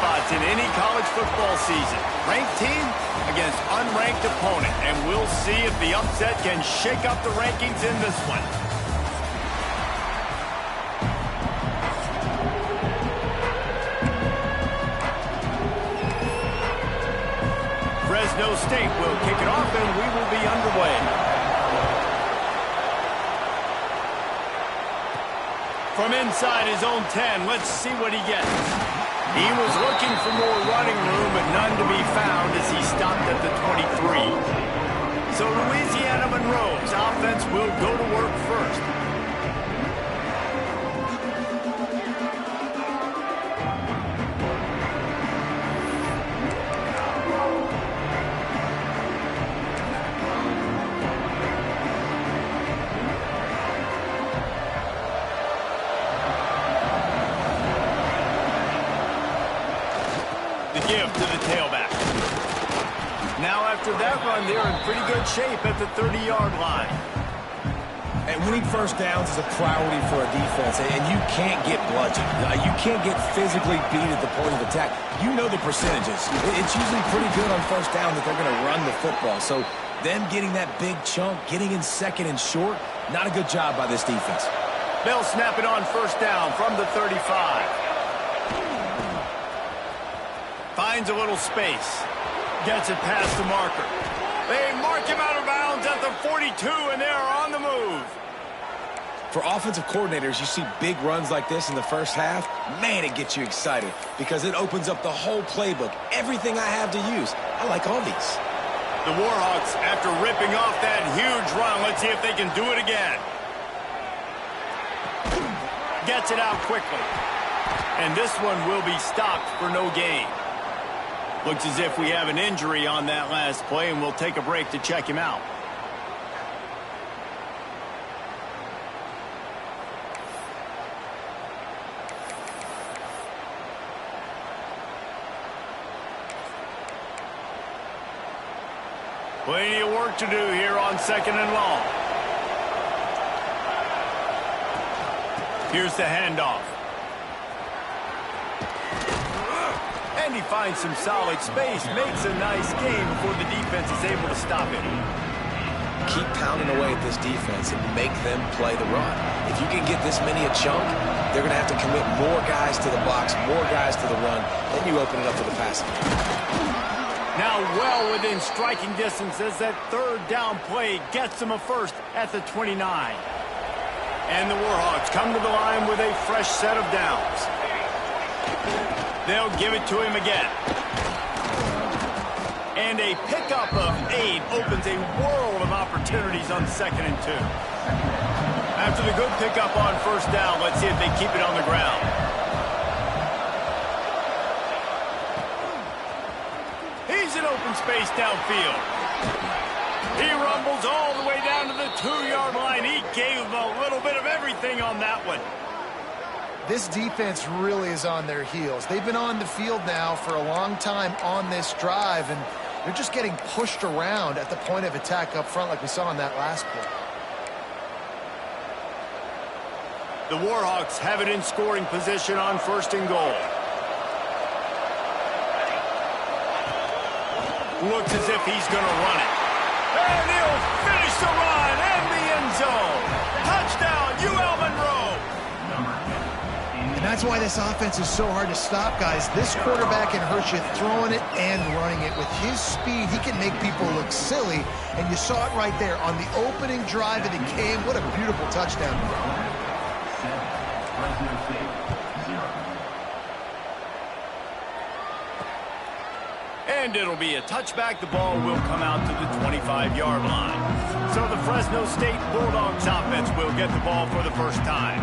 spots in any college football season. Ranked team against unranked opponent. And we'll see if the upset can shake up the rankings in this one. Fresno State will kick it off, and we will be underway. From inside his own 10, let's see what he gets. He was looking for more running room, but none to be found as he stopped at the 23. So Louisiana Monroe's offense will go to work first. Give to the tailback. Now after that run, they're in pretty good shape at the 30-yard line. And winning first downs is a priority for a defense, and you can't get bludgeoned. You can't get physically beat at the point of attack. You know the percentages. It's usually pretty good on first down that they're going to run the football. So them getting that big chunk, getting in second and short, not a good job by this defense. They'll snap it on first down from the 35. Finds a little space. Gets it past the marker. They mark him out of bounds at the 42, and they're on the move. For offensive coordinators, you see big runs like this in the first half. Man, it gets you excited because it opens up the whole playbook. Everything I have to use. I like all these. The Warhawks, after ripping off that huge run, let's see if they can do it again. Gets it out quickly. And this one will be stopped for no gain. Looks as if we have an injury on that last play, and we'll take a break to check him out. Plenty of work to do here on second and long. Here's the handoff. And he finds some solid space, makes a nice game before the defense is able to stop it. Keep pounding away at this defense and make them play the run. If you can get this many a chunk, they're going to have to commit more guys to the box, more guys to the run. Then you open it up to the passing. Now well within striking distance as that third down play gets them a first at the 29. And the Warhawks come to the line with a fresh set of downs. They'll give it to him again. And a pickup of 8 opens a world of opportunities on second and 2. After the good pickup on first down, let's see if they keep it on the ground. He's in open space downfield. He rumbles all the way down to the 2-yard line. He gave him a little bit of everything on that one. This defense really is on their heels. They've been on the field now for a long time on this drive, and they're just getting pushed around at the point of attack up front like we saw on that last play. The Warhawks have it in scoring position on first and goal. Looks as if he's going to run it. And he'll finish the run in the end zone. Touchdown, UL Monroe. And that's why this offense is so hard to stop, guys. This quarterback can hurt you throwing it and running it. With his speed, he can make people look silly. And you saw it right there on the opening drive of the game. What a beautiful touchdown. And it'll be a touchback. The ball will come out to the 25-yard line. So the Fresno State Bulldogs offense will get the ball for the first time.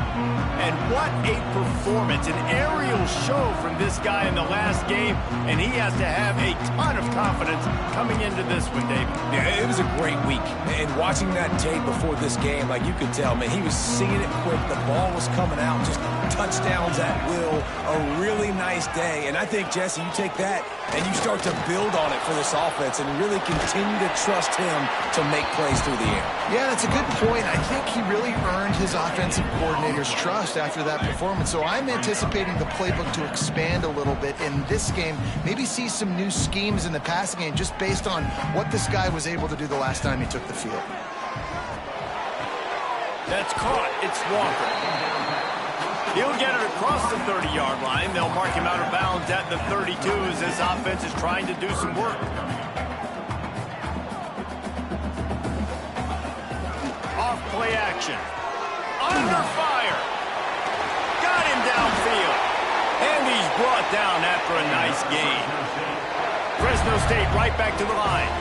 And what a performance, an aerial show from this guy in the last game. And he has to have a ton of confidence coming into this one, David. Yeah, it was a great week. And watching that tape before this game, like you could tell, man, he was seeing it quick. The ball was coming out just touchdowns at will, a really nice day. And I think, Jesse, you take that and you start to build on it for this offense and really continue to trust him to make plays through the air. Yeah, that's a good point. I think he really earned his offensive coordinator's trust after that performance. So I'm anticipating the playbook to expand a little bit in this game, maybe see some new schemes in the passing game just based on what this guy was able to do the last time he took the field. That's caught. It's Walker. He'll get it across the 30-yard line. They'll mark him out of bounds at the 32 as this offense is trying to do some work. Off play action. Under fire. Got him downfield. And he's brought down after a nice gain. Fresno State right back to the line.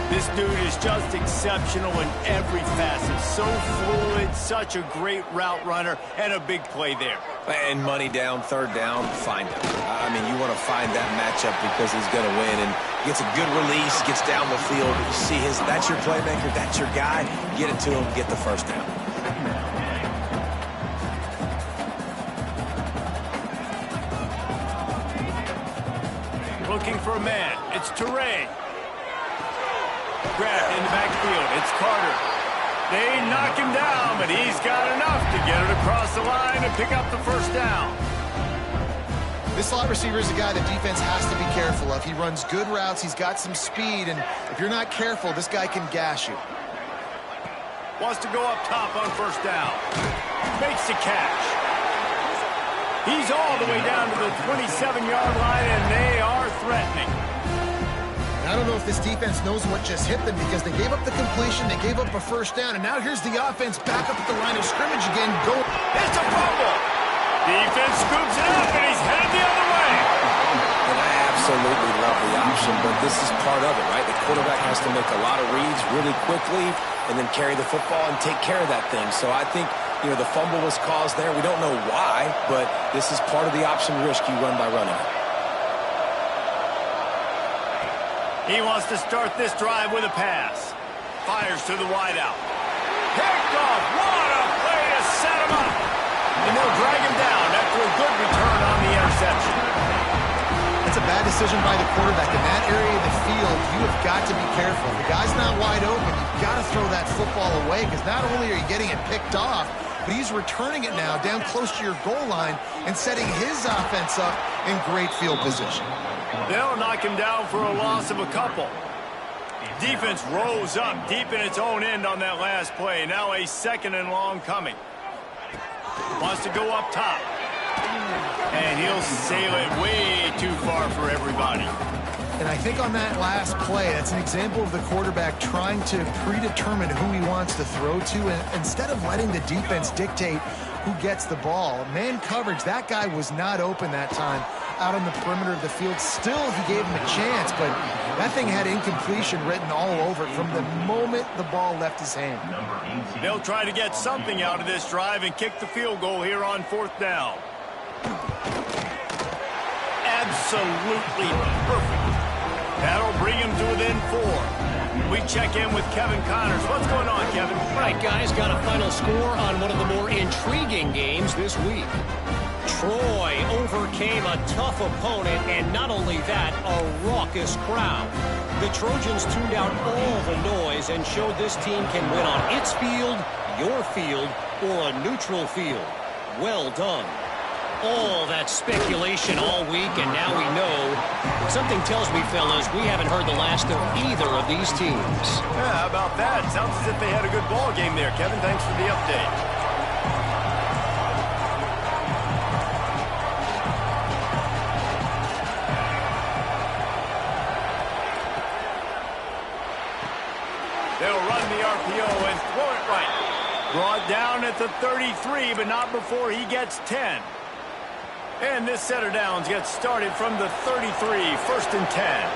This dude is just exceptional in every facet. So fluid, such a great route runner, and a big play there. And money down, third down, find him. I mean, you want to find that matchup because he's going to win. And gets a good release, gets down the field. You see that's your playmaker, that's your guy. Get it to him, get the first down. Looking for a man. It's Teray. Grabbed in the backfield. It's Carter. They knock him down, but he's got enough to get it across the line and pick up the first down. This slot receiver is a guy the defense has to be careful of. He runs good routes. He's got some speed, and if you're not careful, this guy can gash you. Wants to go up top on first down. Makes the catch. He's all the way down to the 27-yard line, and they are threatening. I don't know if this defense knows what just hit them because they gave up the completion, they gave up a first down, and now here's the offense back up at the line of scrimmage again. It's a fumble. Defense scoops it up, and he's headed the other way. And I absolutely love the option, but this is part of it, right? The quarterback has to make a lot of reads really quickly and then carry the football and take care of that thing. So I think, the fumble was caused there. We don't know why, but this is part of the option risk you run by running it. He wants to start this drive with a pass. Fires to the wideout. Picked off. What a play to set him up. And they'll drag him down after a good return on the interception. That's a bad decision by the quarterback. In that area of the field, you have got to be careful. If the guy's not wide open, you've got to throw that football away because not only are you getting it picked off, but he's returning it now down close to your goal line and setting his offense up in great field position. They'll knock him down for a loss of a couple. Defense rose up deep in its own end on that last play. Now a second and long coming. Wants to go up top. And he'll sail it way too far for everybody. And I think on that last play, that's an example of the quarterback trying to predetermine who he wants to throw to, and instead of letting the defense dictate who gets the ball. Man coverage, that guy was not open that time out on the perimeter of the field. Still, he gave him a chance, but that thing had incompletion written all over it from the moment the ball left his hand. They'll try to get something out of this drive and kick the field goal here on fourth down. Absolutely perfect. That'll bring him to within 4. We check in with Kevin Connors. What's going on, Kevin? Right, guys, got a final score on one of the more intriguing games this week. Troy overcame a tough opponent, and not only that, a raucous crowd. The Trojans tuned out all the noise and showed this team can win on its field, your field, or a neutral field. Well done. All that speculation all week, and now we know. Something tells me, fellas, we haven't heard the last of either of these teams. Yeah, how about that? Sounds as if they had a good ball game there. Kevin, thanks for the update. They'll run the RPO and throw it right. Brought down at the 33, but not before he gets 10. And this set of downs gets started from the 33, 1st and 10.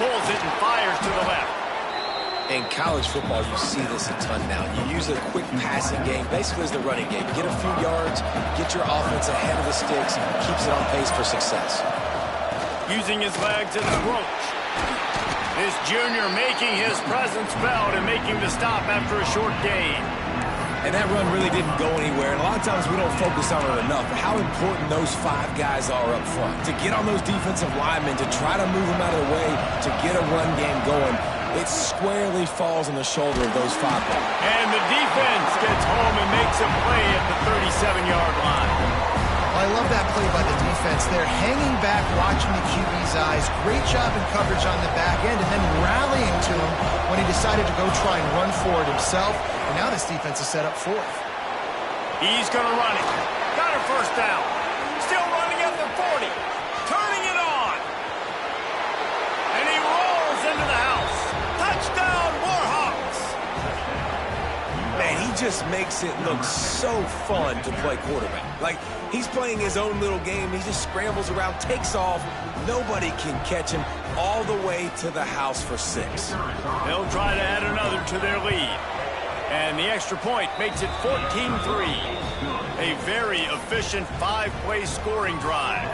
Pulls it and fires to the left. In college football, you see this a ton now. You use a quick passing game, basically as the running game. Get a few yards, get your offense ahead of the sticks, keeps it on pace for success. Using his legs as an approach. This junior making his presence felt and making the stop after a short gain. And that run really didn't go anywhere, and a lot of times we don't focus on it enough. How important those 5 guys are up front. To get on those defensive linemen, to try to move them out of the way, to get a run game going, it squarely falls on the shoulder of those 5 guys. And the defense gets home and makes a play at the 37-yard line. I love that play by the defense there, hanging back, watching the QB's eyes. Great job in coverage on the back end, and then rallying to him when he decided to go try and run for it himself. And now this defense is set up 4th. He's going to run it. Got a first down. Still running at the 40. Turning it on. And he rolls into the house. Touchdown, Warhawks. Man, he just makes it look so fun to play quarterback. Like, he's playing his own little game. He just scrambles around, takes off. Nobody can catch him all the way to the house for 6. They'll try to add another to their lead. And the extra point makes it 14-3. A very efficient 5-play scoring drive.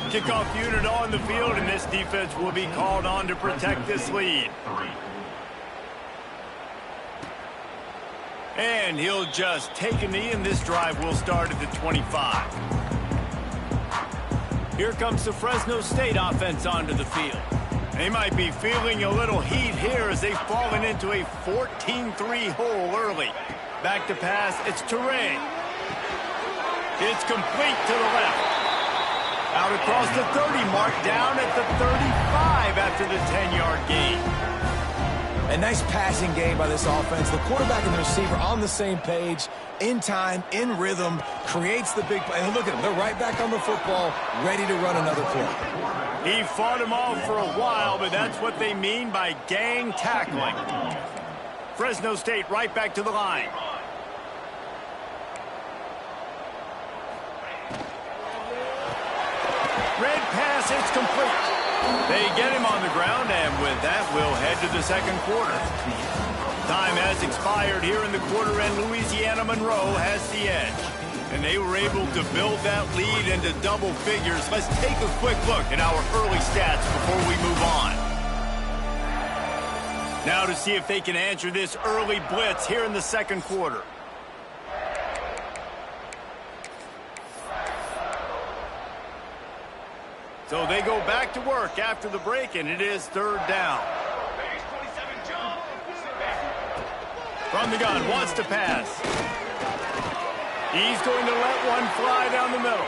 Kickoff unit on the field, and this defense will be called on to protect this lead. And he'll just take a knee, and this drive will start at the 25. Here comes the Fresno State offense onto the field. They might be feeling a little heat here as they've fallen into a 14-3 hole early. Back to pass, it's Turay. It's complete to the left. Out across the 30 mark, down at the 35 after the 10-yard gain. A nice passing game by this offense. The quarterback and the receiver on the same page, in time, in rhythm, creates the big play. And look at them. They're right back on the football, ready to run another play. He fought him off for a while, but that's what they mean by gang tackling. Fresno State right back to the line. Red pass, it's complete. They get him on the ground, and with that, we'll head to the second quarter. Time has expired here in the quarter, and Louisiana Monroe has the edge. And they were able to build that lead into double figures. Let's take a quick look at our early stats before we move on. Now to see if they can answer this early blitz here in the second quarter. So they go back to work after the break, and it is 3rd down. From the gun, wants to pass. He's going to let one fly down the middle.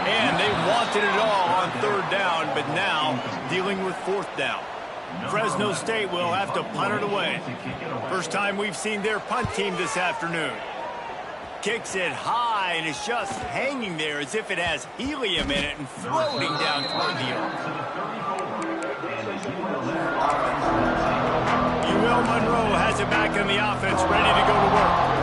And they wanted it all on 3rd down, but now dealing with 4th down. Fresno State will have to punt it away. First time we've seen their punt team this afternoon. Kicks it high, and it's just hanging there as if it has helium in it and floating down toward the earth. UL Monroe has it back in the offense, ready to go to work.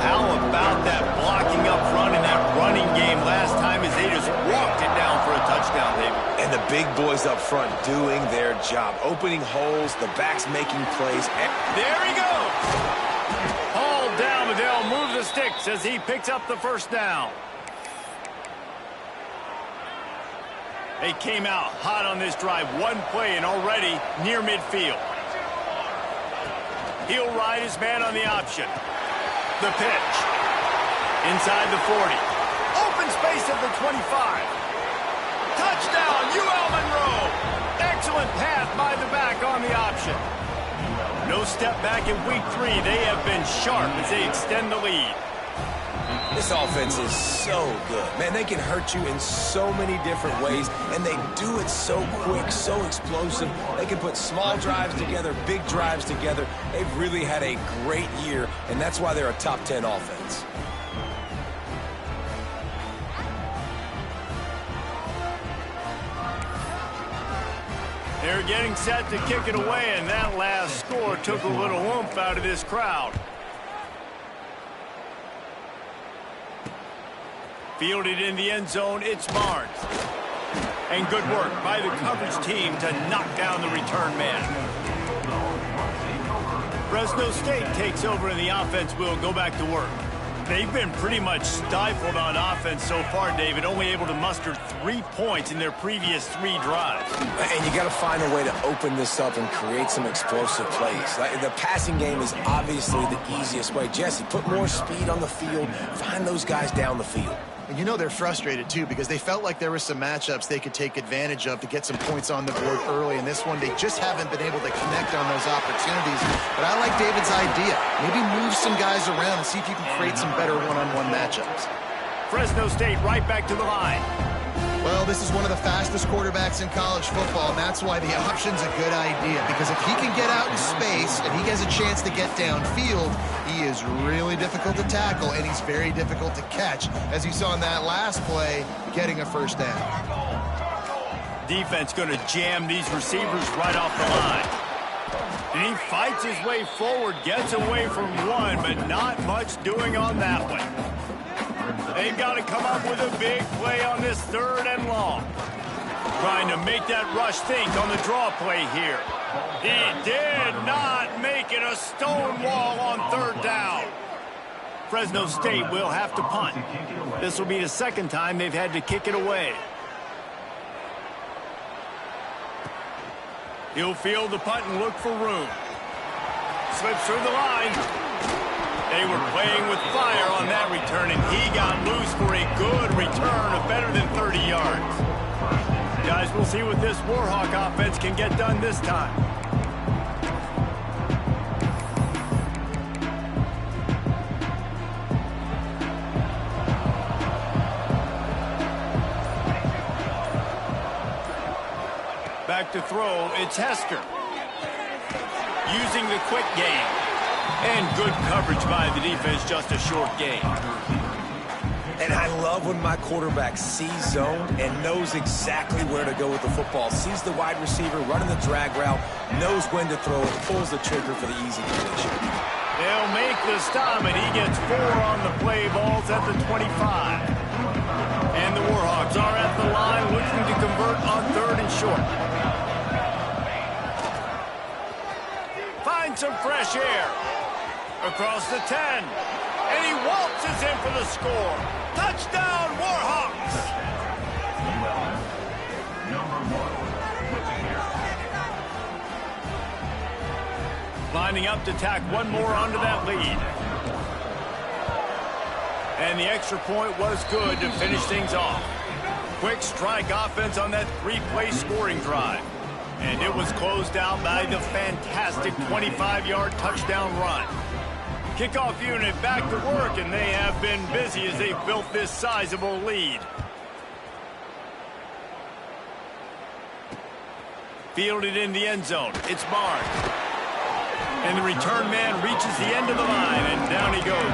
How about that blocking up front in that running game last time as they just walked it down for a touchdown, David? And the big boys up front doing their job, opening holes, the backs making plays. There he goes. Hauled down, but they'll move the sticks as he picks up the first down. They came out hot on this drive. One play and already near midfield. He'll ride his man on the option. The pitch. Inside the 40. Open space at the 25. Touchdown, UL Monroe. Excellent pass by the back on the option. No step back in week 3. They have been sharp as they extend the lead. This offense is so good. Man, they can hurt you in so many different ways, and they do it so quick, so explosive. They can put small drives together, big drives together. They've really had a great year, and that's why they're a top 10 offense. They're getting set to kick it away, and that last score took a little oomph out of this crowd. Fielded in the end zone, it's Barnes. And good work by the coverage team to knock down the return man. Fresno State takes over, and the offense will go back to work. They've been pretty much stifled on offense so far, David, only able to muster 3 points in their previous 3 drives. And you got to find a way to open this up and create some explosive plays. The passing game is obviously the easiest way. Jesse, put more speed on the field, find those guys down the field. And you know they're frustrated, too, because they felt like there were some matchups they could take advantage of to get some points on the board early. In this one, they just haven't been able to connect on those opportunities. But I like David's idea. Maybe move some guys around and see if you can create some better one-on-one matchups. Fresno State right back to the line. Well, this is one of the fastest quarterbacks in college football, and that's why the option's a good idea. Because if he can get out in space and he has a chance to get downfield, he is really difficult to tackle, and he's very difficult to catch, as you saw in that last play, getting a first down. Defense going to jam these receivers right off the line. And he fights his way forward, gets away from one, but not much doing on that one. They've got to come up with a big play on this 3rd and long. Trying to make that rush think on the draw play here. He did not make it a stone wall on 3rd down. Fresno State will have to punt. This will be the 2nd time they've had to kick it away. He'll field the punt and look for room. Slips through the line. They were playing with fire on that return, and he got loose for a good return of better than 30 yards. Guys, we'll see what this Warhawk offense can get done this time. Back to throw, it's Hester. Using the quick game. And good coverage by the defense, just a short gain. And I love when my quarterback sees zone and knows exactly where to go with the football. Sees the wide receiver running the drag route, knows when to throw it, pulls the trigger for the easy completion. They'll make the stop, and he gets 4 on the play. Balls at the 25. And the Warhawks are at the line looking to convert on 3rd and short. Find some fresh air. Across the 10. And he waltzes in for the score. Touchdown, Warhawks! Lining up to tack one more onto that lead. And the extra point was good to finish things off. Quick strike offense on that 3-play scoring drive. And it was closed out by the fantastic 25-yard touchdown run. Kickoff unit back to work, and they have been busy as they've built this sizable lead. Fielded in the end zone. It's Barnes. And the return man reaches the end of the line, and down he goes.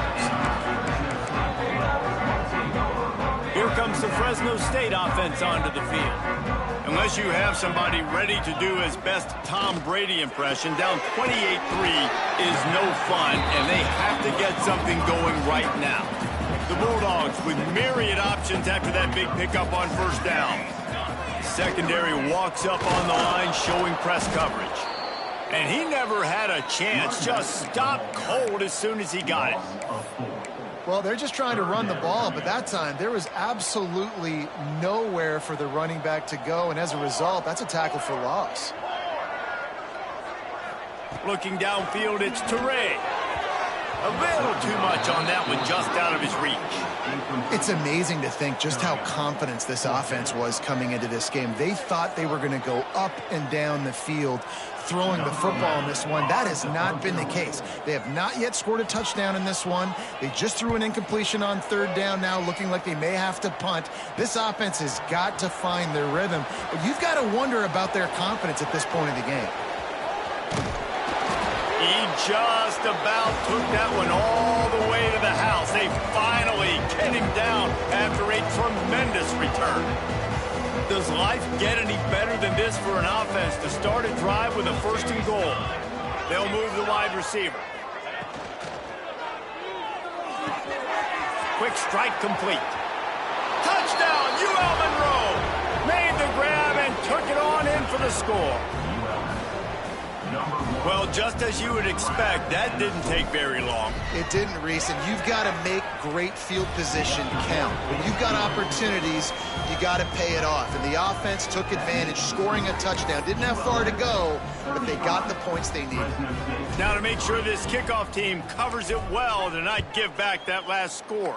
Here comes the Fresno State offense onto the field. Unless you have somebody ready to do his best Tom Brady impression, down 28-3 is no fun, and they have to get something going right now. The Bulldogs with myriad options after that big pickup on 1st down. Secondary walks up on the line, showing press coverage. And he never had a chance, just stopped cold as soon as he got it. Well, they're just trying to run the ball, but that time there was absolutely nowhere for the running back to go, and as a result, that's a tackle for loss. Looking downfield, it's Teray. A little too much on that one, just out of his reach. It's amazing to think just how confident this offense was coming into this game. They thought they were going to go up and down the field throwing the football in this one. That has not been the case. They have not yet scored a touchdown in this one. They just threw an incompletion on 3rd down now, looking like they may have to punt. This offense has got to find their rhythm, but you've got to wonder about their confidence at this point of the game. He just about took that one all the way to the house. They finally get him down after a tremendous return. Does life get any better than this for an offense to start a drive with a 1st and goal? They'll move the wide receiver. Quick strike complete. Touchdown, UL Monroe! Made the grab and took it on in for the score. Well, just as you would expect, that didn't take very long. It didn't, Reese, and you've got to make great field position count. When you've got opportunities, you got to pay it off. And the offense took advantage, scoring a touchdown. Didn't have far to go, but they got the points they needed. Now to make sure this kickoff team covers it well to not give back that last score.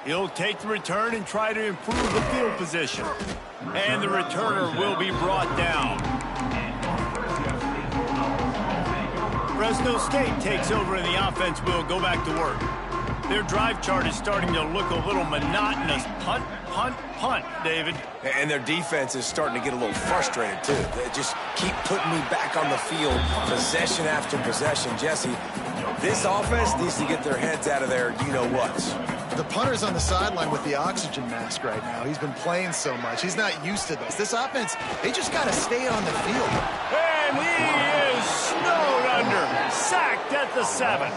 He'll take the return and try to improve the field position. And the returner will be brought down. Fresno State takes over and the offense will go back to work. Their drive chart is starting to look a little monotonous. Punt, punt, punt, David. And their defense is starting to get a little frustrated, too. They just keep putting me back on the field, possession after possession. Jesse, this offense needs to get their heads out of their you-know-whats. The punter's on the sideline with the oxygen mask right now. He's been playing so much. He's not used to this. This offense, they just got to stay on the field. And he is snowed under. Sacked at the 7.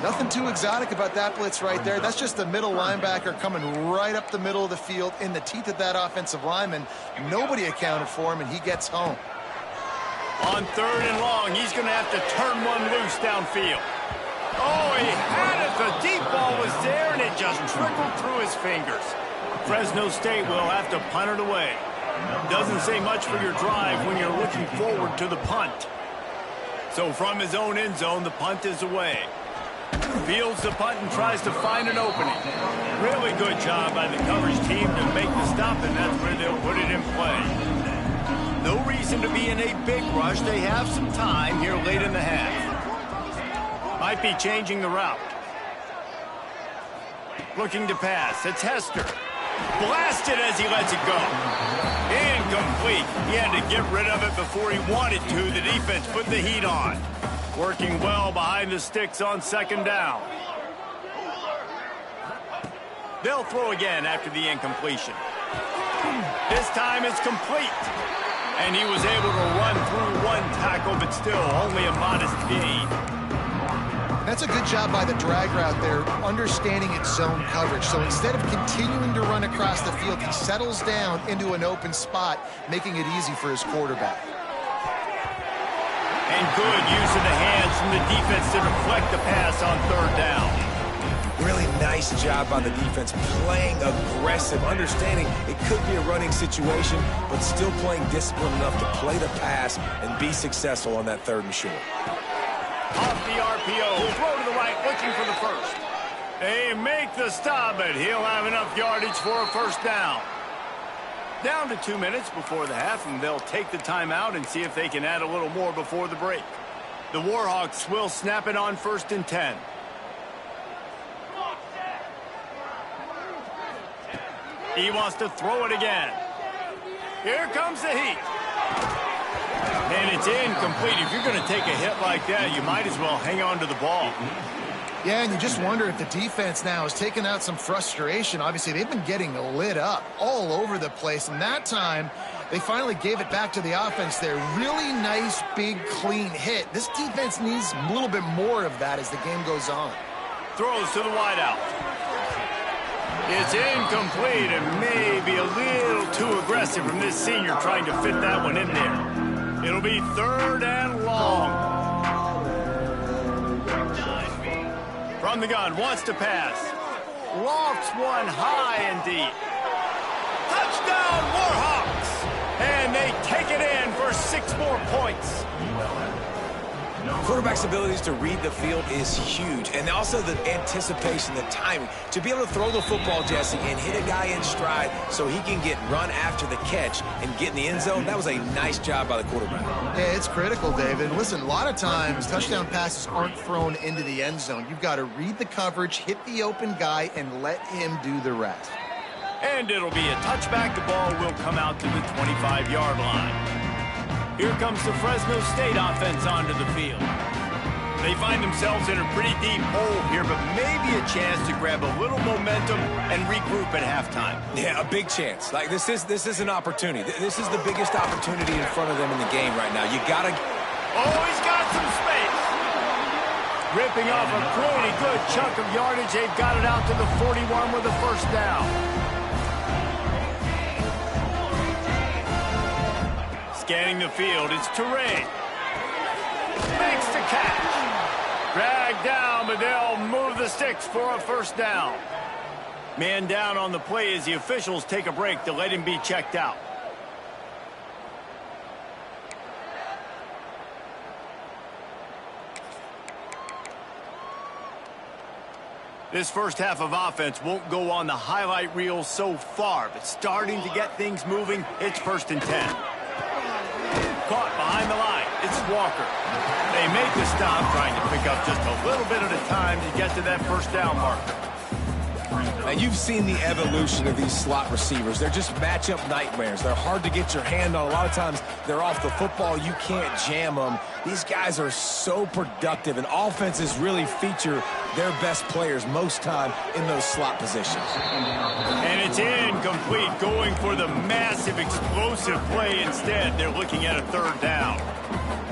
Nothing too exotic about that blitz right there. That's just the middle linebacker coming right up the middle of the field in the teeth of that offensive lineman. Nobody accounted for him, and he gets home. On 3rd and long, he's going to have to turn one loose downfield. Oh, he had it. The deep ball was there, and it just trickled through his fingers. Fresno State will have to punt it away. Doesn't say much for your drive when you're looking forward to the punt. So from his own end zone, the punt is away. Fields the punt and tries to find an opening. Really good job by the coverage team to make the stop, and that's where they'll put it in play. No reason to be in a big rush. They have some time here late in the half. Might be changing the route. Looking to pass. It's Hester. Blasted as he lets it go. Incomplete. He had to get rid of it before he wanted to. The defense put the heat on. Working well behind the sticks on 2nd down. They'll throw again after the incompletion. This time it's complete. And he was able to run through one tackle, but still only a modest gain. That's a good job by the drag route there, understanding its zone coverage. So instead of continuing to run across the field, he settles down into an open spot, making it easy for his quarterback. And good use of the hands from the defense to deflect the pass on 3rd down. Really nice job by the defense, playing aggressive, understanding it could be a running situation, but still playing disciplined enough to play the pass and be successful on that 3rd and short. Off the RPO, throw to the right, looking for the first. They make the stop, but he'll have enough yardage for a 1st down. Down to 2 minutes before the half, and they'll take the timeout and see if they can add a little more before the break. The Warhawks will snap it on 1st and 10. He wants to throw it again. Here comes the heat. And it's incomplete. If you're going to take a hit like that, you might as well hang on to the ball. Yeah, and you just wonder if the defense now has taken out some frustration. Obviously, they've been getting lit up all over the place. And that time, they finally gave it back to the offense there. Really nice, big, clean hit. This defense needs a little bit more of that as the game goes on. Throws to the wideout. It's incomplete and maybe a little too aggressive from this senior trying to fit that one in there. It'll be 3rd and long. From the gun, wants to pass. Lofts one high and deep. Touchdown, Warhawks! And they take it in for 6 more points. Quarterback's abilities to read the field is huge, and also the anticipation, the timing. To be able to throw the football, Jesse, and hit a guy in stride so he can get run after the catch and get in the end zone, that was a nice job by the quarterback. Yeah, it's critical, David. Listen, a lot of times touchdown passes aren't thrown into the end zone. You've got to read the coverage, hit the open guy, and let him do the rest. And it'll be a touchback. The ball will come out to the 25-yard line. Here comes the Fresno State offense onto the field. They find themselves in a pretty deep hole here, but maybe a chance to grab a little momentum and regroup at halftime. Yeah, a big chance. Like this is an opportunity. This is the biggest opportunity in front of them in the game right now. You gotta. Oh, he's got some space. Ripping off a pretty good chunk of yardage. They've got it out to the 41 with a 1st down. Scanning the field, it's Teray. Makes the catch. Dragged down, but they'll move the sticks for a first down. Man down on the play as the officials take a break to let him be checked out. This first half of offense won't go on the highlight reel so far, but starting to get things moving, it's 1st and 10. Caught behind the line, it's Walker. They make the stop, trying to pick up just a little bit at a time to get to that first down marker. And you've seen the evolution of these slot receivers. They're just matchup nightmares. They're hard to get your hand on. A lot of times they're off the football. You can't jam them. These guys are so productive, and offenses really feature their best players most time in those slot positions. And it's incomplete, going for the massive explosive play instead. They're looking at a 3rd down.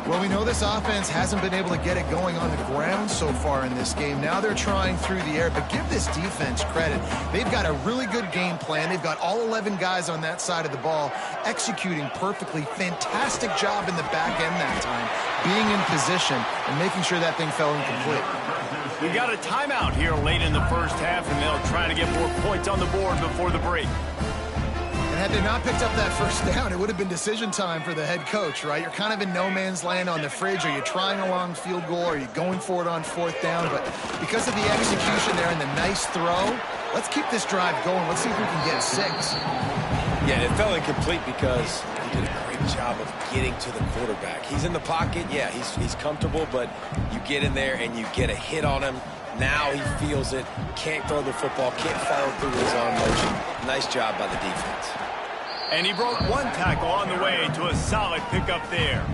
Well, we know this offense hasn't been able to get it going on the ground so far in this game. Now they're trying through the air, but give this defense credit. They've got a really good game plan. They've got all 11 guys on that side of the ball executing perfectly. Fantastic job in the back end that time, being in position and making sure that thing fell incomplete. We got a timeout here late in the first half, and they'll try to get more points on the board before the break. Had they not picked up that first down, it would have been decision time for the head coach, right? You're kind of in no man's land on the fridge. Are you trying a long field goal? Are you going for it on 4th down? But because of the execution there and the nice throw, let's keep this drive going. Let's see if we can get 6. Yeah, it fell incomplete because he did a great job of getting to the quarterback. He's in the pocket. Yeah, he's comfortable, but you get in there and you get a hit on him. Now he feels it, can't throw the football, can't follow through his arm motion. Nice job by the defense. And he broke one tackle on the way to a solid pickup there.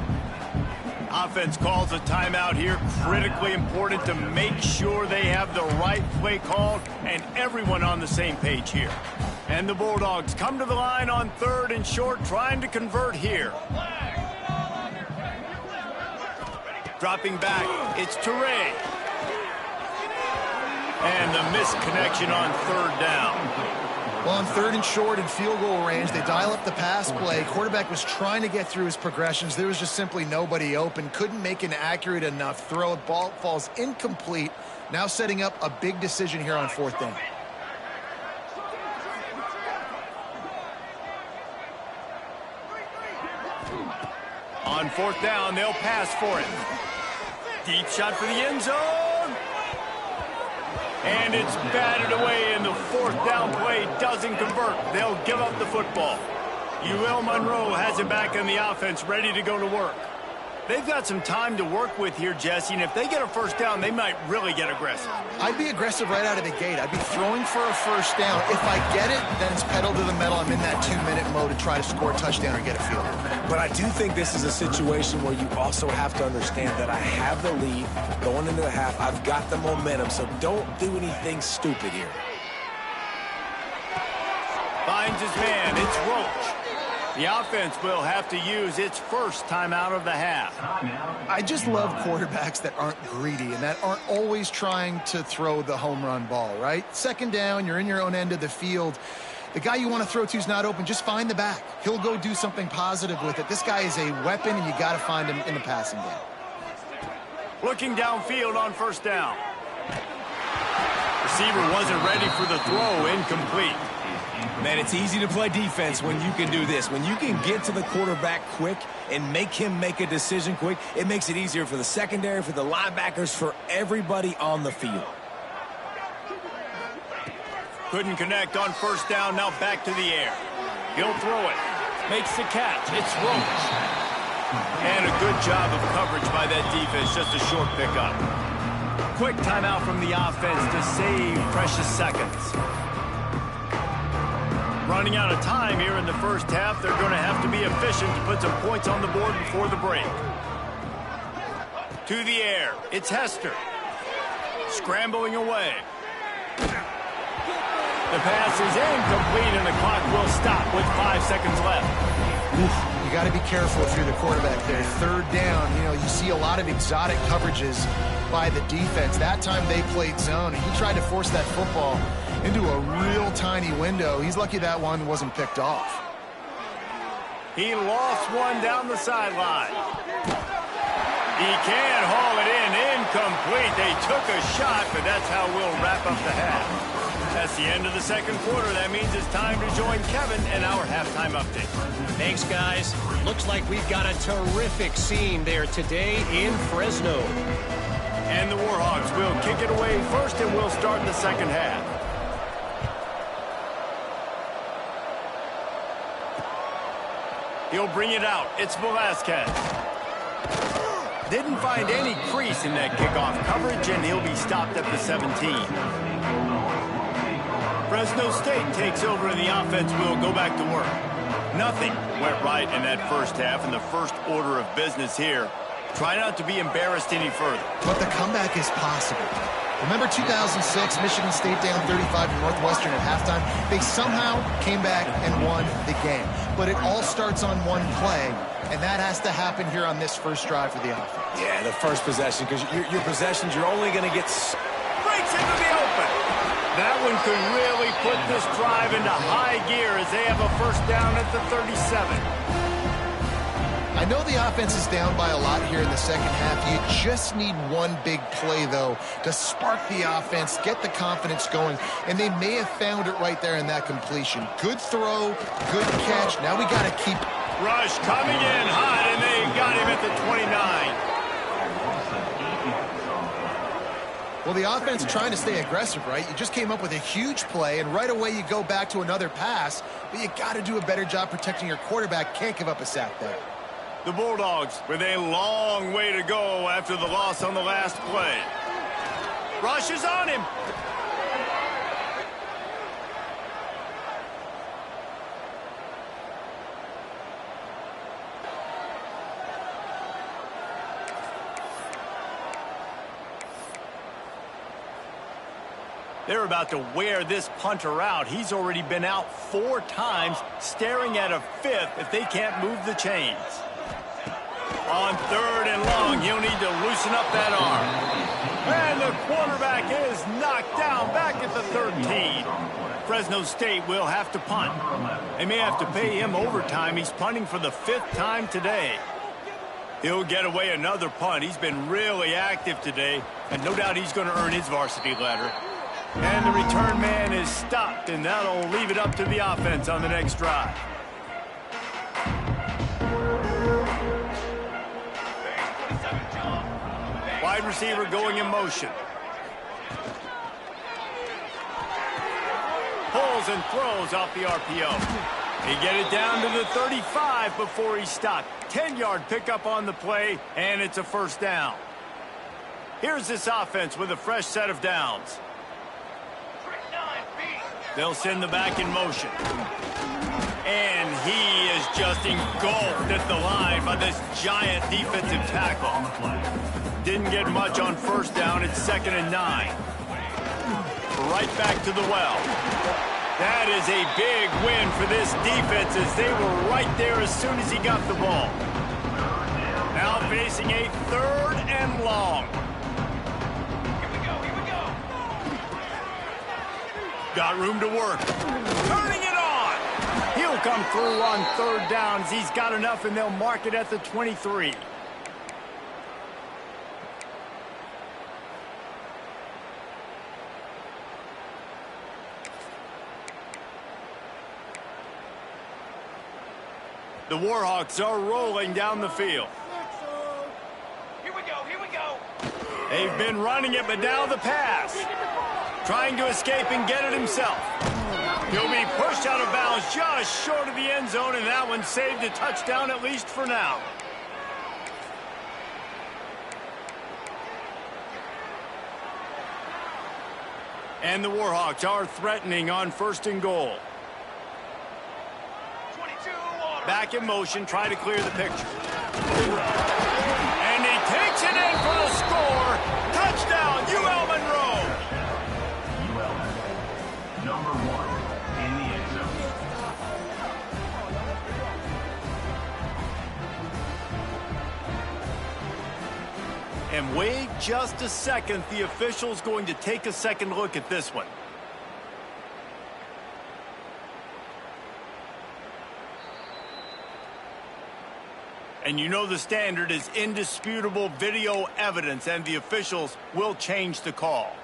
Offense calls a timeout here. Critically important to make sure they have the right play called and everyone on the same page here. And the Bulldogs come to the line on 3rd and short, trying to convert here. Dropping back, it's Teray. And the missed connection on 3rd down. Well, on 3rd and short and field goal range, they dial up the pass play. Quarterback was trying to get through his progressions. There was just simply nobody open. Couldn't make an accurate enough throw. Ball falls incomplete. Now setting up a big decision here on 4th down. On 4th down, they'll pass for it. Deep shot for the end zone. And it's batted away, and the 4th down play doesn't convert. They'll give up the football. UL Monroe has it back in the offense, ready to go to work. They've got some time to work with here, Jesse, and if they get a first down, they might really get aggressive. I'd be aggressive right out of the gate. I'd be throwing for a first down. If I get it, then it's pedal to the metal. I'm in that 2-minute mode to try to score a touchdown or get a field goal. But I do think this is a situation where you also have to understand that I have the lead going into the half. I've got the momentum, so don't do anything stupid here. Finds his man. It's Roach. The offense will have to use its first timeout of the half. I just love quarterbacks that aren't greedy and that aren't always trying to throw the home run ball, right? 2nd down, you're in your own end of the field. The guy you want to throw to is not open. Just find the back. He'll go do something positive with it. This guy is a weapon, and you got to find him in the passing game. Looking downfield on 1st down. Receiver wasn't ready for the throw. Incomplete. Man, it's easy to play defense when you can do this. When you can get to the quarterback quick and make him make a decision quick, it makes it easier for the secondary, for the linebackers, for everybody on the field. Couldn't connect on 1st down, now back to the air. He'll throw it. Makes the catch. It's Roach. And a good job of coverage by that defense, just a short pickup. Quick timeout from the offense to save precious seconds. Running out of time here in the first half. They're going to have to be efficient to put some points on the board before the break. To the air. It's Hester. Scrambling away. The pass is incomplete, and the clock will stop with 5 seconds left. You got to be careful if you're the quarterback there. 3rd down, you see a lot of exotic coverages by the defense. That time they played zone, and he tried to force that football into a real tiny window. He's lucky that one wasn't picked off. He lost one down the sideline. He can haul it in. Incomplete. They took a shot, but that's how we'll wrap up the half. That's the end of the second quarter. That means it's time to join Kevin and our halftime update. Thanks, guys. Looks like we've got a terrific scene there today in Fresno. And the Warhawks will kick it away first, and we'll start the second half. He'll bring it out. It's Velasquez. Didn't find any crease in that kickoff coverage, and he'll be stopped at the 17. Fresno State takes over, and the offense will go back to work. Nothing went right in that first half, and the first order of business here. Try not to be embarrassed any further. But the comeback is possible. Remember 2006, Michigan State down 35 to Northwestern at halftime? They somehow came back and won the game. But it all starts on one play, and that has to happen here on this first drive for the offense. Yeah, the first possession, because your possessions, you're only going to get... Breaks into the open. That one could really put this drive into high gear as they have a first down at the 37. I know the offense is down by a lot here in the second half. You just need one big play, though, to spark the offense, get the confidence going, and they may have found it right there in that completion. Good throw, good catch. Now we got to keep... Rush coming in hot, and they got him at the 29. Well, the offense trying to stay aggressive, right? You just came up with a huge play, and right away you go back to another pass, but you got to do a better job protecting your quarterback. Can't give up a sack there. The Bulldogs with a long way to go after the loss on the last play. Rush is on him. They're about to wear this punter out. He's already been out 4 times, staring at a 5th if they can't move the chains. On 3rd and long, he'll need to loosen up that arm. And the quarterback is knocked down back at the 13. Fresno State will have to punt. They may have to pay him overtime. He's punting for the 5th time today. He'll get away another punt. He's been really active today, and no doubt he's going to earn his varsity letter. And the return man is stopped, and that'll leave it up to the offense on the next drive. Wide receiver going in motion. Pulls and throws off the RPO. They get it down to the 35 before he's stopped. 10-yard pickup on the play, and it's a first down. Here's this offense with a fresh set of downs. They'll send the back in motion. And he is just engulfed at the line by this giant defensive tackle. Didn't get much on first down. It's 2nd and 9. Right back to the well. That is a big win for this defense as they were right there as soon as he got the ball. Now facing a 3rd and long. Got room to work. Turning it on. He'll come through on 3rd downs. He's got enough, and they'll mark it at the 23. The Warhawks are rolling down the field. Here we go, here we go. They've been running it, but now the pass. Trying to escape and get it himself. He'll be pushed out of bounds just short of the end zone, and that one saved a touchdown at least for now. And the Warhawks are threatening on 1st and goal. 22 water. Back in motion, try to clear the picture. And he takes it in for the score. Touchdown, UL Monroe. Number 1 in the end zone. And wait just a second. The official's going to take a second look at this one. And you know the standard is indisputable video evidence, and the officials will change the call.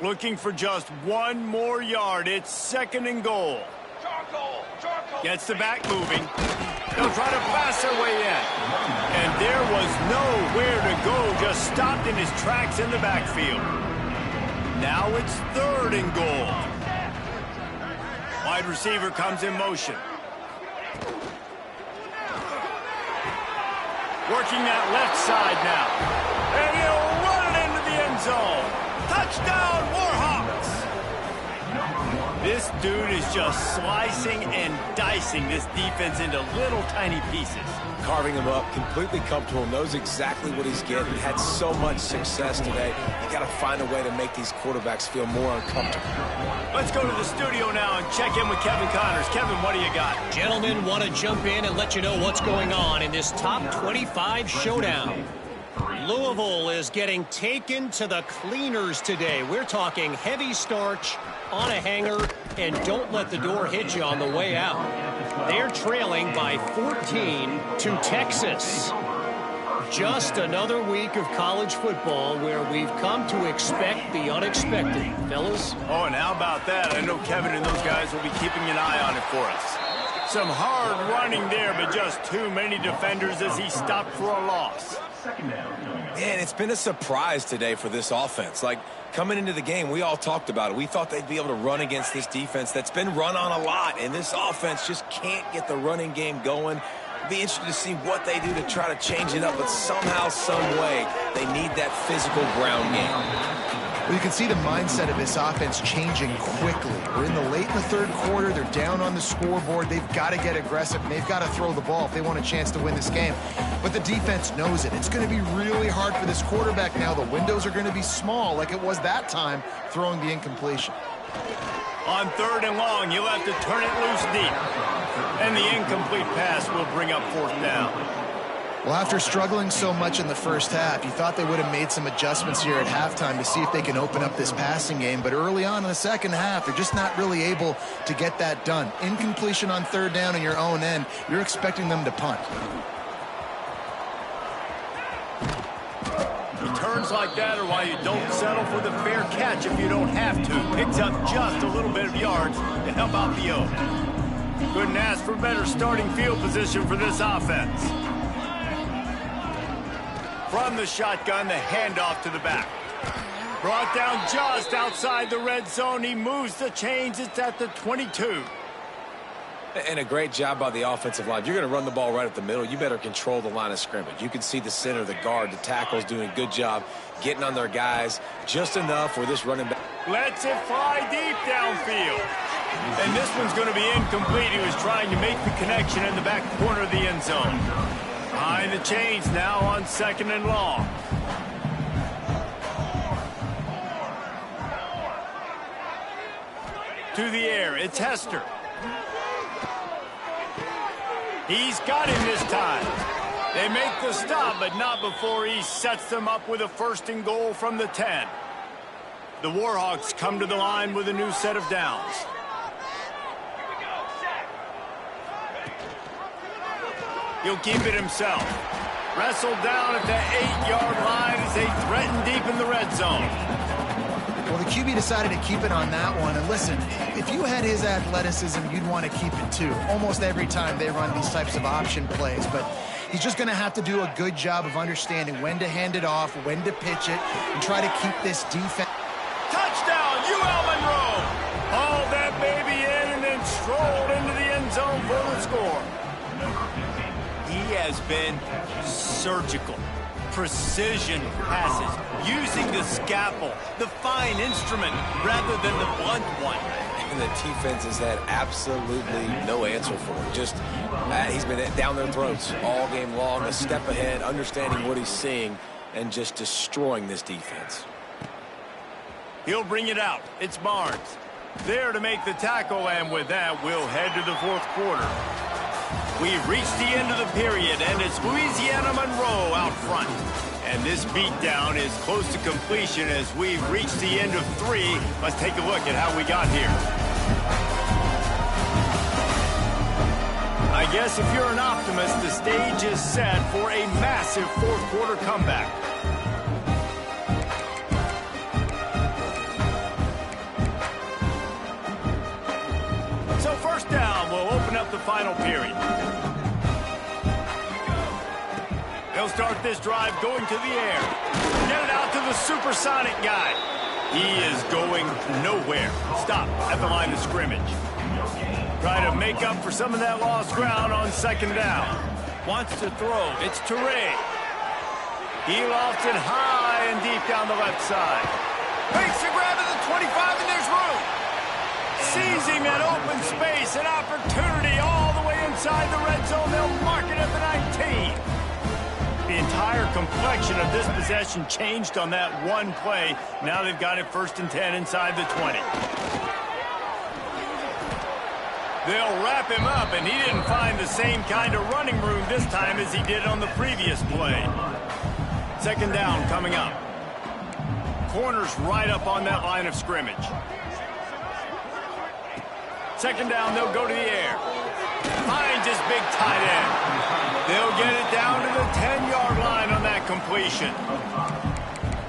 Looking for just one more yard. It's 2nd and goal. Charcoal. Charcoal. Gets the back moving. They'll try to pass their way in. And there was nowhere to go, just stopped in his tracks in the backfield. Now it's 3rd and goal. Wide receiver comes in motion. Working that left side now. And he'll run it into the end zone. Touchdown, Warhawks! This dude is just slicing and dicing this defense into little tiny pieces. Carving him up, completely comfortable, knows exactly what he's getting. Had so much success today. You got to find a way to make these quarterbacks feel more uncomfortable. Let's go to the studio now and check in with Kevin Connors. Kevin, what do you got? Gentlemen, want to jump in and let you know what's going on in this top 25 showdown. Louisville is getting taken to the cleaners today. We're talking heavy starch on a hanger, and don't let the door hit you on the way out. They're trailing by 14 to Texas. Just another week of college football where we've come to expect the unexpected, fellas. Oh, and how about that? I know Kevin and those guys will be keeping an eye on it for us. Some hard running there, but just too many defenders as he stopped for a loss. And it's been a surprise today for this offense. Like, coming into the game, we all talked about it. We thought they'd be able to run against this defense that's been run on a lot, and this offense just can't get the running game going. Be interested to see what they do to try to change it up, but somehow, some way, they need that physical ground game. Well, you can see the mindset of this offense changing quickly. We're in the late in the 3rd quarter. They're down on the scoreboard. They've got to get aggressive, and they've got to throw the ball if they want a chance to win this game. But the defense knows it. It's going to be really hard for this quarterback now. The windows are going to be small like it was that time throwing the incompletion. On 3rd and long, you'll have to turn it loose deep. And the incomplete pass will bring up 4th down. Well, after struggling so much in the first half, you thought they would have made some adjustments here at halftime to see if they can open up this passing game. But early on in the second half, they're just not really able to get that done. Incompletion on 3rd down in your own end, you're expecting them to punt. Returns like that are why you don't settle for the fair catch if you don't have to. Picks up just a little bit of yards to help out the O. Couldn't ask for better starting field position for this offense. From the shotgun, the handoff to the back. Brought down just outside the red zone. He moves the chains. It's at the 22. And a great job by the offensive line. If you're going to run the ball right at the middle, you better control the line of scrimmage. You can see the center, the guard, the tackles doing a good job getting on their guys just enough for this running back. Lets it fly deep downfield. And this one's going to be incomplete. He was trying to make the connection in the back corner of the end zone. Behind the chains now on 2nd and long. To the air, it's Hester. He's got him this time. They make the stop, but not before he sets them up with a 1st and goal from the 10. The Warhawks come to the line with a new set of downs. He'll keep it himself. Wrestled down at the 8-yard line as they threaten deep in the red zone. Well, the QB decided to keep it on that one. And listen, if you had his athleticism, you'd want to keep it too. Almost every time they run these types of option plays. But he's just going to have to do a good job of understanding when to hand it off, when to pitch it, and try to keep this defense. Touchdown, UL Monroe! Hauled that baby in and then strolled into the end zone for the score. He has been surgical. Precision passes, using the scalpel, the fine instrument, rather than the blunt one. And the defense has had absolutely no answer for him. Just, he's been down their throats all game long, a step ahead, understanding what he's seeing, and just destroying this defense. He'll bring it out. It's Barnes. There to make the tackle, and with that, we'll head to the 4th quarter. We've reached the end of the period, and it's Louisiana Monroe out front. And this beatdown is close to completion as we've reached the end of 3. Let's take a look at how we got here. I I guess if you're an optimist, the stage is set for a massive fourth quarter comeback. So first down will open up the final period. They'll start this drive going to the air. Get it out to the supersonic guy. He is going nowhere. Stop at the line of scrimmage. Try to make up for some of that lost ground on second down. Wants to throw. It's Toure. He lofts it high and deep down the left side. Makes the grab at the 25, and there's room. Seizing that open space, an opportunity all the way inside the red zone. They'll mark it at the 19. The entire complexion of this possession changed on that one play. Now they've got it 1st and 10 inside the 20. They'll wrap him up, and he didn't find the same kind of running room this time as he did on the previous play. Second down coming up. Corners right up on that line of scrimmage. Second down, they'll go to the air. Finds his big tight end. They'll get it down to the 10-yard line on that completion.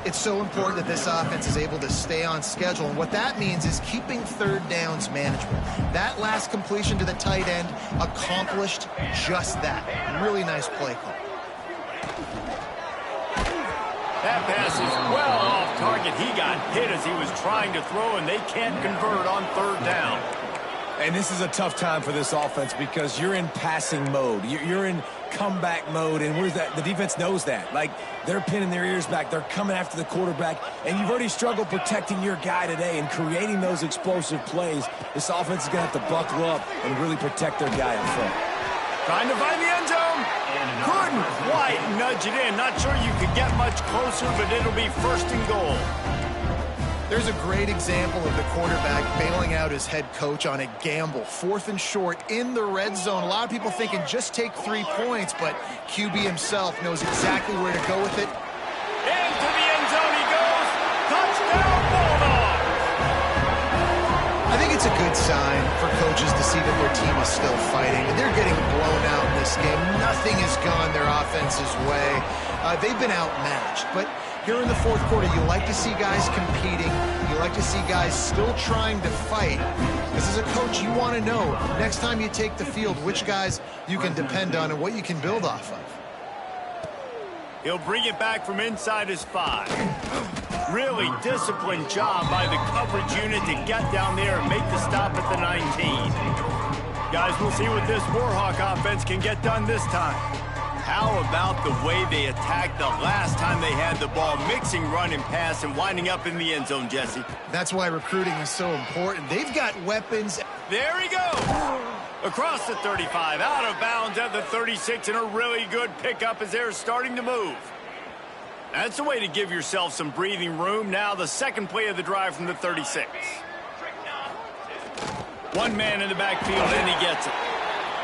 It's so important that this offense is able to stay on schedule, and what that means is keeping third downs manageable. That last completion to the tight end accomplished just that. Really nice play call. That pass is well off target. He got hit as he was trying to throw, and they can't convert on third down. And this is a tough time for this offense because you're in passing mode. You're in comeback mode, and where's that? The defense knows that. Like, they're pinning their ears back. They're coming after the quarterback, and you've already struggled protecting your guy today and creating those explosive plays. This offense is going to have to buckle up and really protect their guy up front. Trying to find the end zone. Couldn't quite nudge it in. Not sure you could get much closer, but it'll be 1st and goal. There's a great example of the quarterback bailing out his head coach on a gamble. 4th and short in the red zone. A lot of people thinking just take 3 points, but QB himself knows exactly where to go with it. Into the end zone he goes. Touchdown, Bulldogs! I think it's a good sign for coaches to see that their team is still fighting. They're getting blown out in this game. Nothing has gone their offense's way. They've been outmatched, but here in the fourth quarter, you like to see guys competing. You like to see guys still trying to fight. Because as a coach, you want to know, next time you take the field, which guys you can depend on and what you can build off of. He'll bring it back from inside his 5. Really disciplined job by the coverage unit to get down there and make the stop at the 19. Guys, we'll see what this Warhawk offense can get done this time. How about the way they attacked the last time they had the ball, mixing run and pass and winding up in the end zone, Jesse? That's why recruiting is so important. They've got weapons. There he goes. Across the 35, out of bounds at the 36, and a really good pickup as they're starting to move. That's a way to give yourself some breathing room. Now the second play of the drive from the 36. One man in the backfield, and he gets it.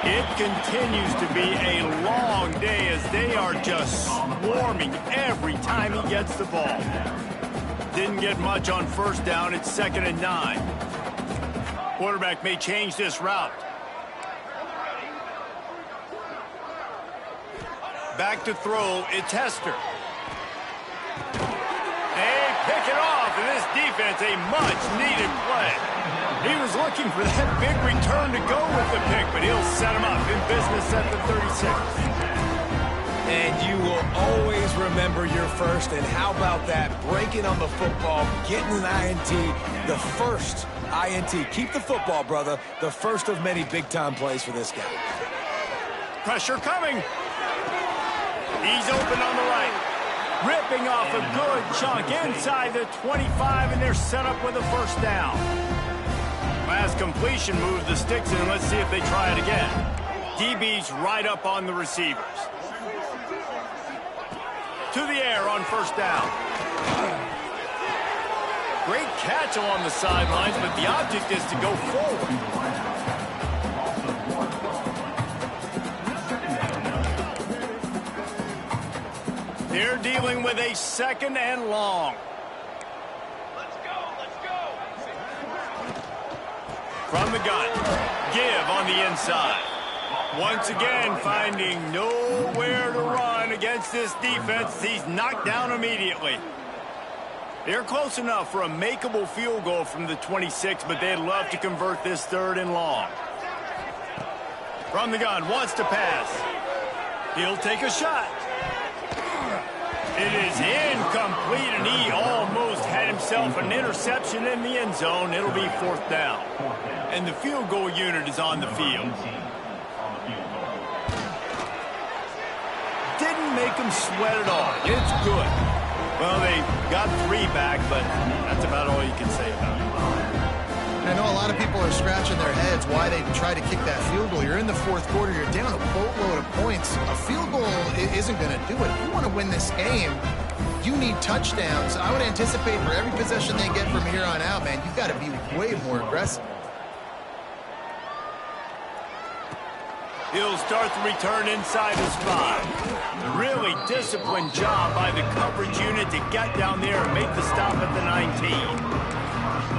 It continues to be a long day as they are just swarming every time he gets the ball. Didn't get much on first down. It's 2nd and 9. Quarterback may change this route. Back to throw. It's Hester. They pick it off, and this defense, a much-needed play. He was looking for that big return to go with the pick, but he'll set him up in business at the 36. And you will always remember your first, and how about that? Breaking on the football, getting an INT, the first INT. Keep the football, brother. The first of many big-time plays for this guy. Pressure coming. He's open on the right. Ripping off a good chunk inside the 25, and they're set up with a first down. Last completion moved the sticks in. Let's see if they try it again. DB's right up on the receivers. To the air on first down. Great catch along the sidelines, but the object is to go forward. They're dealing with a 2nd and long. Let's go. From the gun. Give on the inside. Once again, finding nowhere to run against this defense. He's knocked down immediately. They're close enough for a makeable field goal from the 26, but they'd love to convert this 3rd and long. From the gun, wants to pass. He'll take a shot. It is incomplete, and he almost had himself an interception in the end zone. It'll be 4th down. And the field goal unit is on the field. Didn't make him sweat at all. It's good. Well, they got 3 back, but that's about all you can say about it. I know a lot of people are scratching their heads why they try to kick that field goal. You're in the 4th quarter. You're down a boatload of points. A field goal isn't going to do it. If you want to win this game, you need touchdowns. I would anticipate for every possession they get from here on out, man, you've got to be way more aggressive. He'll start the return inside the spot. Really disciplined job by the coverage unit to get down there and make the stop at the 19.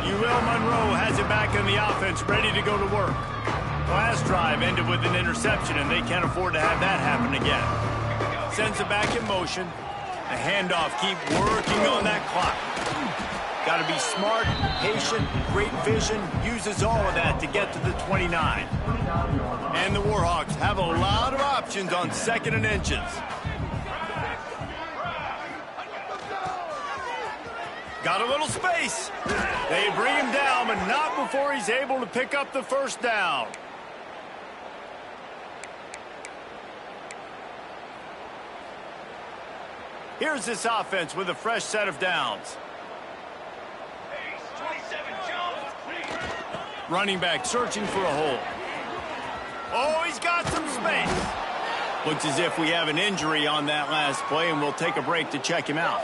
UL Monroe has it back in the offense, ready to go to work. Last drive ended with an interception, and they can't afford to have that happen again. Sends it back in motion. The handoff, keep working on that clock. Got to be smart, patient, great vision, uses all of that to get to the 29. And the Warhawks have a lot of options on 2nd and inches. Got a little space. They bring him down, but not before he's able to pick up the 1st down. Here's this offense with a fresh set of downs. Running back searching for a hole. Oh, he's got some space. Looks as if we have an injury on that last play, and we'll take a break to check him out.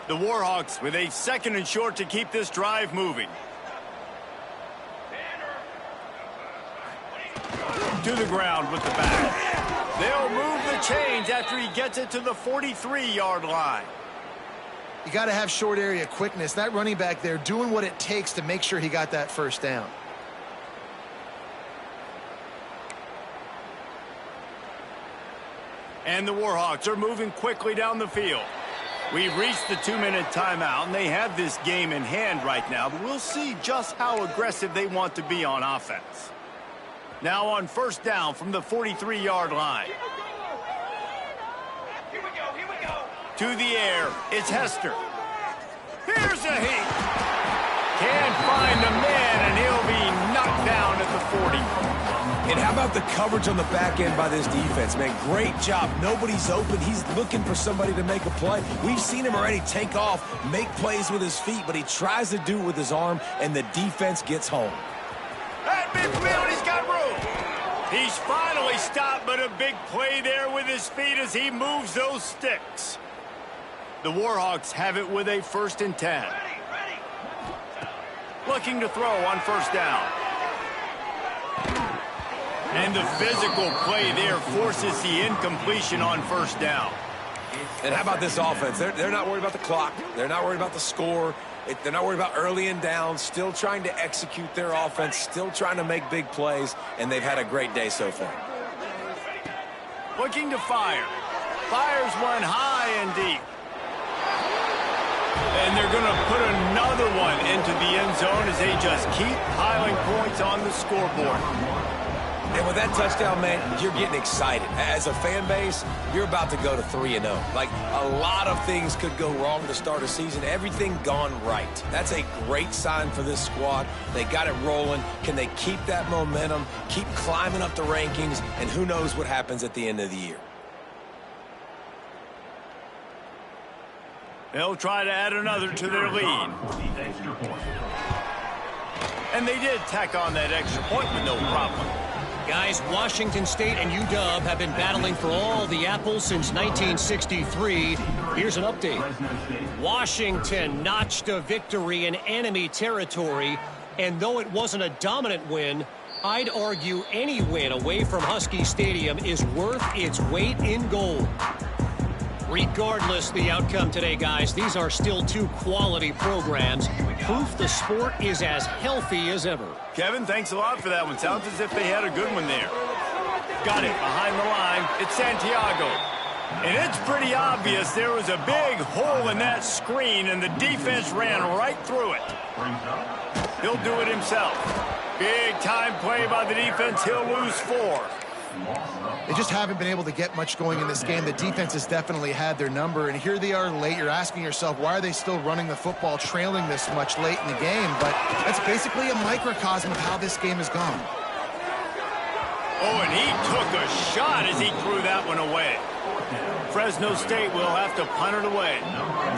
The Warhawks with a 2nd and short to keep this drive moving. To the ground with the back. They'll move the chains after he gets it to the 43-yard line. You got to have short area quickness. That running back there doing what it takes to make sure he got that 1st down. And the Warhawks are moving quickly down the field. We've reached the 2-minute timeout, and they have this game in hand right now, but we'll see just how aggressive they want to be on offense. Now on 1st down from the 43-yard line. Here we go. To the air, it's Hester. Here's a heat. Can't find the man, and he'll be knocked down at the 40. And how about the coverage on the back end by this defense, man? Great job. Nobody's open. He's looking for somebody to make a play. We've seen him already take off, make plays with his feet, but he tries to do it with his arm, and the defense gets home. That midfield, he's got room. He's finally stopped, but a big play there with his feet as he moves those sticks. The Warhawks have it with a 1st and 10. Looking to throw on 1st down. And the physical play there forces the incompletion on 1st down. And how about this offense? They're not worried about the clock. They're not worried about the score. They're not worried about early and down. Still trying to execute their offense. Still trying to make big plays. And they've had a great day so far. Looking to fire. Fires one high and deep. And they're going to put another one into the end zone as they just keep piling points on the scoreboard. And with that touchdown, man, you're getting excited. As a fan base, you're about to go to 3-0. Like, a lot of things could go wrong to start a season. Everything gone right. That's a great sign for this squad. They got it rolling. Can they keep that momentum, keep climbing up the rankings, and who knows what happens at the end of the year? They'll try to add another to their lead. And they did tack on that extra point with no problem. Guys, Washington State and UW have been battling for all the apples since 1963. Here's an update. Washington notched a victory in enemy territory, and though it wasn't a dominant win, I'd argue any win away from Husky Stadium is worth its weight in gold. Regardless the outcome today, guys, these are still two quality programs. Proof the sport is as healthy as ever. Kevin, thanks a lot for that one. Sounds as if they had a good one there. Got it behind the line. It's Santiago. And it's pretty obvious there was a big hole in that screen, and the defense ran right through it. He'll do it himself. Big time play by the defense. He'll lose 4. They just haven't been able to get much going in this game. The defense has definitely had their number, and here they are late. You're asking yourself, why are they still running the football, trailing this much late in the game? But that's basically a microcosm of how this game has gone. Oh, and he took a shot as he threw that one away. Fresno State will have to punt it away.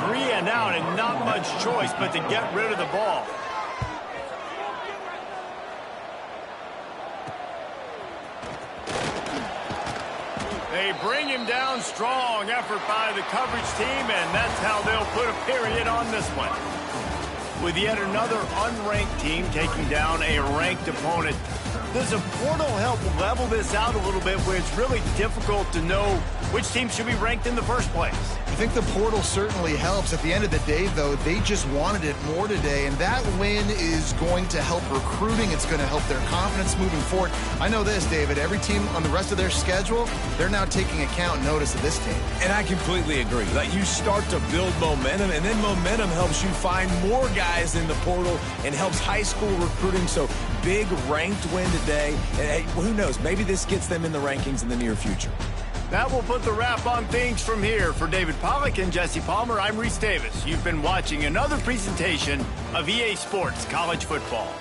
3 and out, and not much choice but to get rid of the ball. They bring him down. Strong effort by the coverage team, and that's how they'll put a period on this one. With yet another unranked team taking down a ranked opponent, does a portal help level this out a little bit where it's really difficult to know which team should be ranked in the first place? I think the portal certainly helps. At the end of the day, though, they just wanted it more today, and that win is going to help recruiting. It's going to help their confidence moving forward. I know this, David, every team on the rest of their schedule, they're now taking account and notice of this team. And I completely agree. Like, you start to build momentum, and then momentum helps you find more guys in the portal and helps high school recruiting. So big ranked win today. And hey, who knows, maybe this gets them in the rankings in the near future. That will put the wrap on things from here. For David Pollack and Jesse Palmer, I'm Reese Davis. You've been watching another presentation of EA Sports College Football.